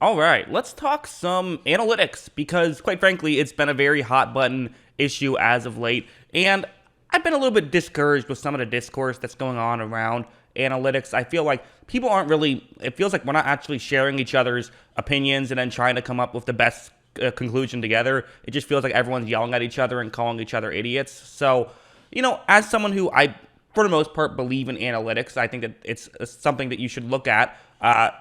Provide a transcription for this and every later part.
All right, let's talk some analytics because, quite frankly, it's been a very hot button issue as of late. And I've been a little bit discouraged with some of the discourse that's going on around analytics. I feel like people aren't really, it feels like we're not actually sharing each other's opinions and then trying to come up with the best conclusion together. It just feels like everyone's yelling at each other and calling each other idiots. So, as someone who for the most part, believe in analytics, I think that it's something that you should look at.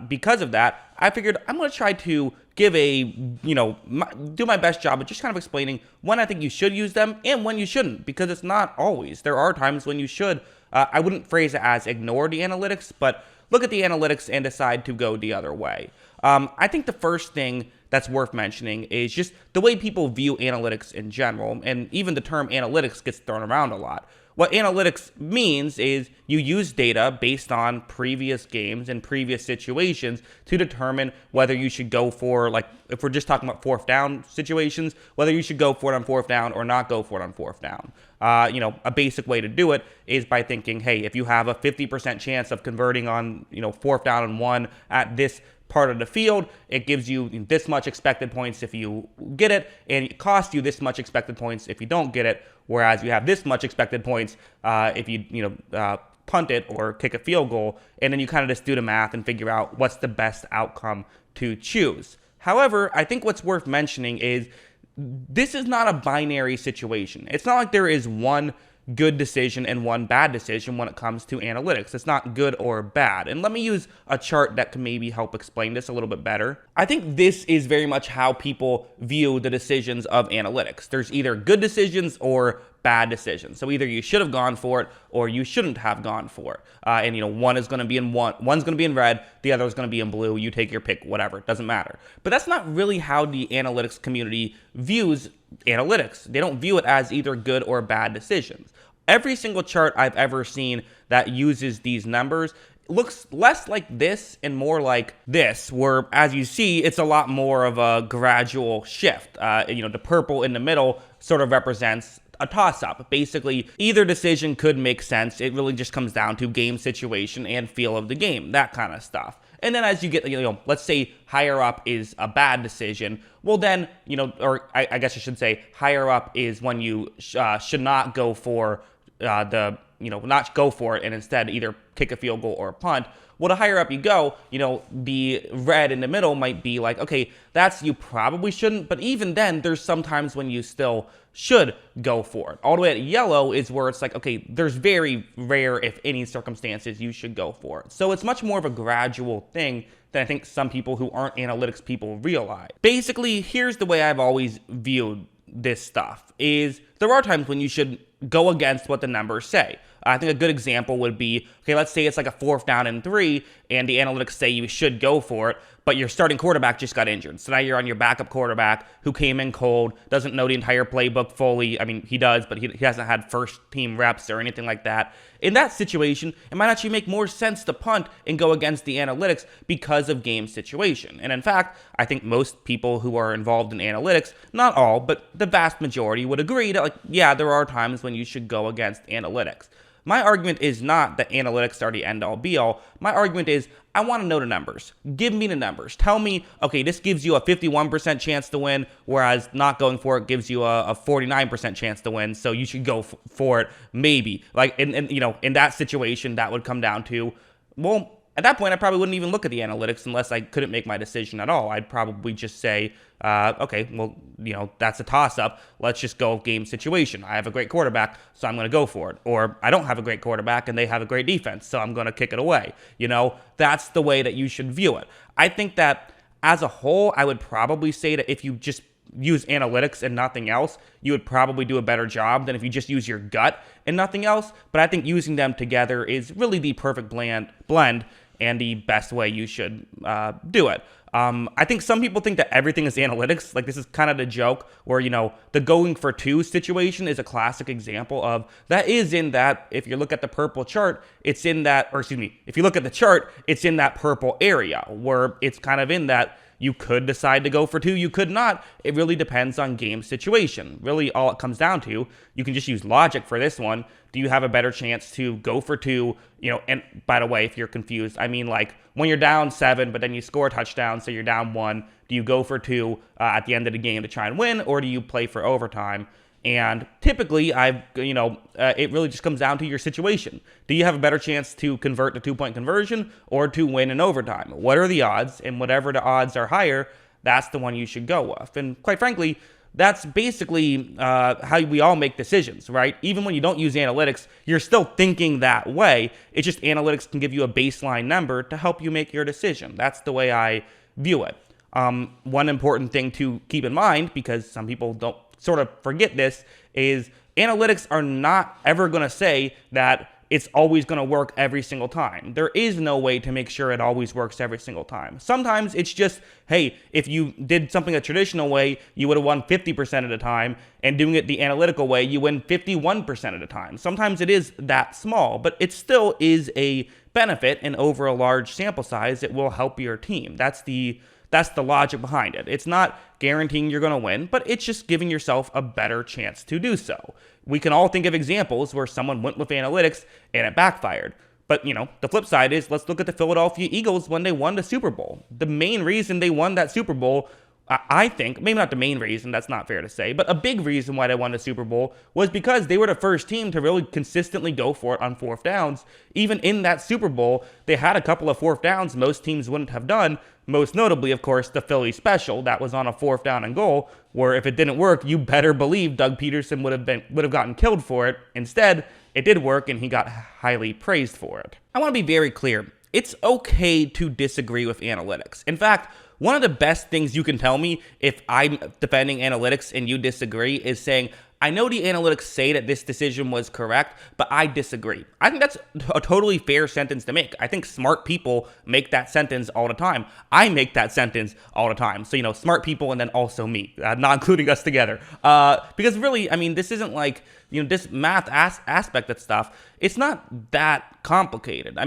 Because of that, I figured I'm going to try to give do my best job of just kind of explaining when I think you should use them and when you shouldn't, because it's not always. There are times when you should. I wouldn't phrase it as ignore the analytics, but look at the analytics and decide to go the other way. I think the first thing that's worth mentioning is just the way people view analytics in general, and even the term analytics gets thrown around a lot. What analytics means is you use data based on previous games and previous situations to determine whether you should go for, like, if we're just talking about fourth down situations, whether you should go for it on fourth down or not go for it on fourth down. A basic way to do it is by thinking, hey, if you have a 50% chance of converting on, fourth down and one at this part of the field, it gives you this much expected points if you get it, and it costs you this much expected points if you don't get it, whereas you have this much expected points if you punt it or kick a field goal, and then you kind of just do the math and figure out what's the best outcome to choose. However, I think what's worth mentioning is this is not a binary situation. It's not like there is one good decision and one bad decision when it comes to analytics. It's not good or bad. And let me use a chart that can maybe help explain this a little bit better. I think this is very much how people view the decisions of analytics. There's either good decisions or bad decisions. So either you should have gone for it or you shouldn't have gone for it. One is going to be in one's going to be in red, the other is going to be in blue. You take your pick, whatever. It doesn't matter. But that's not really how the analytics community views analytics. They don't view it as either good or bad decisions. Every single chart I've ever seen that uses these numbers looks less like this and more like this, where, as you see, it's a lot more of a gradual shift. The purple in the middle sort of represents a toss-up. Basically, either decision could make sense. It really just comes down to game situation and feel of the game, that kind of stuff. And then as you get, let's say higher up is a bad decision. Well, then, I guess I should say higher up is when you should not go for not go for it and instead either kick a field goal or a punt. Well, the higher up you go, the red in the middle might be like, okay, that's you probably shouldn't, but even then, there's sometimes when you still should go for it. All the way at yellow is where it's like, okay, there's very rare, if any, circumstances you should go for it. So it's much more of a gradual thing than I think some people who aren't analytics people realize. Basically, here's the way I've always viewed this stuff is there are times when you should go against what the numbers say. I think a good example would be, okay, let's say it's like a fourth down and 3, and the analytics say you should go for it, but your starting quarterback just got injured. So now you're on your backup quarterback who came in cold, doesn't know the entire playbook fully. I mean, he does, but he hasn't had first team reps or anything like that. In that situation, it might actually make more sense to punt and go against the analytics because of game situation. And in fact, I think most people who are involved in analytics, not all, but the vast majority would agree that, yeah, there are times when you should go against analytics. My argument is not that analytics are the end-all be-all. My argument is I want to know the numbers. Give me the numbers. Tell me, okay, this gives you a 51% chance to win, whereas not going for it gives you a 49% chance to win, so you should go for it, maybe. In that situation, that would come down to, well, at that point, I probably wouldn't even look at the analytics unless I couldn't make my decision at all. I'd probably just say, okay, well, that's a toss-up. Let's just go game situation. I have a great quarterback, so I'm going to go for it. Or I don't have a great quarterback, and they have a great defense, so I'm going to kick it away. That's the way that you should view it. I think that as a whole, I would probably say that if you just use analytics and nothing else, you would probably do a better job than if you just use your gut and nothing else. But I think using them together is really the perfect blend and the best way you should do it. I think some people think that everything is analytics. Like, this is kind of the joke where, the going for two situation is a classic example of that. Is in that, if you look at the purple chart, if you look at the chart, it's in that purple area where it's kind of in that, You could decide to go for 2, you could not. It really depends on game situation. Really, all it comes down to, you can just use logic for this one. Do you have a better chance to go for 2? And by the way, if you're confused, I mean like when you're down 7, but then you score a touchdown, so you're down 1, do you go for 2 at the end of the game to try and win, or do you play for overtime? And typically, it really just comes down to your situation. Do you have a better chance to convert the 2-point conversion or to win in overtime? What are the odds? And whatever the odds are higher, that's the one you should go with. And quite frankly, that's basically how we all make decisions, right? Even when you don't use analytics, you're still thinking that way. It's just analytics can give you a baseline number to help you make your decision. That's the way I view it. One important thing to keep in mind, because some people don't sort of forget this, is analytics are not ever going to say that it's always going to work every single time. There is no way to make sure it always works every single time. Sometimes it's just, hey, if you did something a traditional way, you would have won 50% of the time, and doing it the analytical way, you win 51% of the time. Sometimes it is that small, but it still is a benefit, and over a large sample size, it will help your team. That's the logic behind it. It's not guaranteeing you're going to win, but it's just giving yourself a better chance to do so. We can all think of examples where someone went with analytics and it backfired. But, the flip side is, let's look at the Philadelphia Eagles when they won the Super Bowl. The main reason they won that Super Bowl, I think, maybe not the main reason, that's not fair to say, but a big reason why they won the Super Bowl was because they were the first team to really consistently go for it on 4th downs. Even in that Super Bowl, they had a couple of 4th downs most teams wouldn't have done. Most notably, of course, the Philly special that was on a 4th down and goal, where if it didn't work, you better believe Doug Peterson would have gotten killed for it. Instead, it did work, and he got highly praised for it. I want to be very clear. It's okay to disagree with analytics. In fact, one of the best things you can tell me if I'm defending analytics and you disagree is saying, I know the analytics say that this decision was correct, but I disagree. I think that's a totally fair sentence to make. I think smart people make that sentence all the time. I make that sentence all the time. So, smart people and then also me, not including us together. Because really, this isn't like, this math aspect of stuff, it's not that complicated.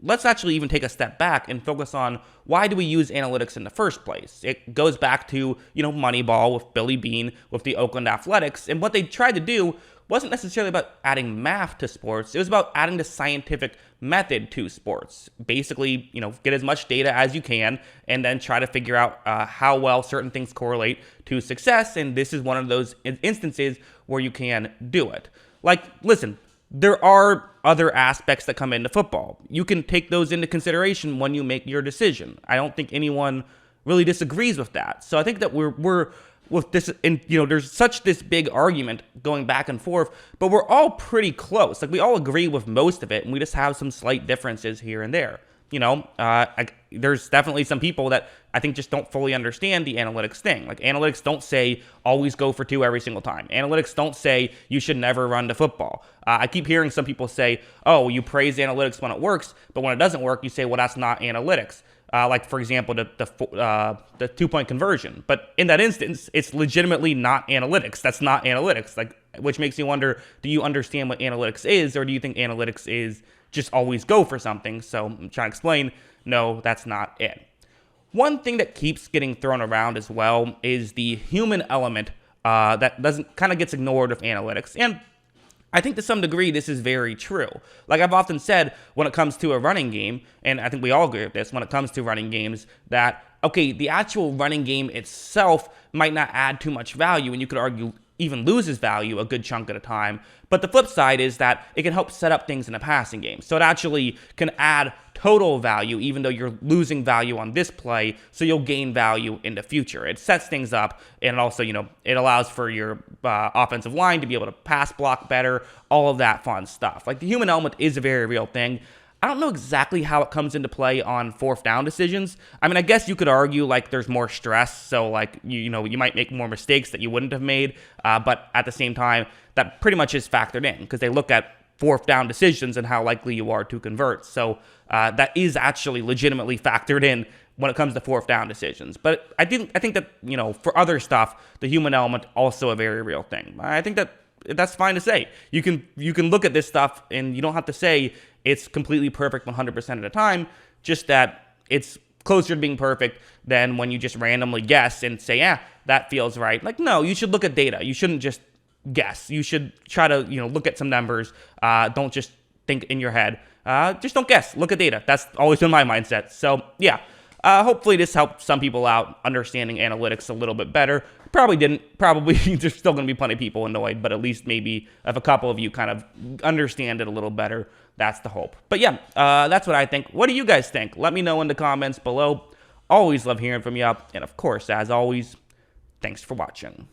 Let's actually even take a step back and focus on why do we use analytics in the first place? It goes back to, Moneyball with Billy Beane with the Oakland Athletics. And what they tried to do wasn't necessarily about adding math to sports. It was about adding the scientific method to sports. Basically, get as much data as you can and then try to figure out how well certain things correlate to success. And this is one of those instances where you can do it. Like, listen, there are other aspects that come into football. You can take those into consideration when you make your decision. I don't think anyone really disagrees with that. So I think that we're with this, and there's such this big argument going back and forth, but we're all pretty close. Like, we all agree with most of it, and we just have some slight differences here and there. There's definitely some people that I think just don't fully understand the analytics thing. Like, analytics don't say always go for 2 every single time. Analytics don't say you should never run the football. I keep hearing some people say, oh, you praise analytics when it works, but when it doesn't work, you say, well, that's not analytics. Like, for example, the 2-point conversion. But in that instance, it's legitimately not analytics. That's not analytics. Like, which makes you wonder, do you understand what analytics is, or do you think analytics is just always go for something? So I'm trying to explain, no, that's not it. One thing that keeps getting thrown around as well is the human element that gets ignored with analytics. And I think to some degree this is very true. Like I've often said, when it comes to a running game, and I think we all agree with this, when it comes to running games, that, okay, the actual running game itself might not add too much value, and you could argue even loses value a good chunk at a time. But the flip side is that it can help set up things in a passing game. So it actually can add total value, even though you're losing value on this play, so you'll gain value in the future. It sets things up, and also, it allows for your offensive line to be able to pass block better, all of that fun stuff. Like, the human element is a very real thing. I don't know exactly how it comes into play on 4th down decisions. I guess you could argue, like, there's more stress, so, like, you might make more mistakes that you wouldn't have made, but at the same time, that pretty much is factored in, because they look at 4th down decisions and how likely you are to convert. So that is actually legitimately factored in when it comes to 4th down decisions. But I think that, for other stuff, the human element also a very real thing. I think that's fine to say. You can look at this stuff, and you don't have to say it's completely perfect 100% of the time, just that it's closer to being perfect than when you just randomly guess and say, yeah, that feels right. Like, no, you should look at data. You shouldn't just guess. You should try to, look at some numbers. Don't just think in your head. Just don't guess. Look at data. That's always been my mindset. So, yeah. Hopefully this helped some people out understanding analytics a little bit better. Probably didn't. Probably there's still going to be plenty of people annoyed, but at least maybe if a couple of you kind of understand it a little better, that's the hope. But yeah, that's what I think. What do you guys think? Let me know in the comments below. Always love hearing from you. And of course, as always, thanks for watching.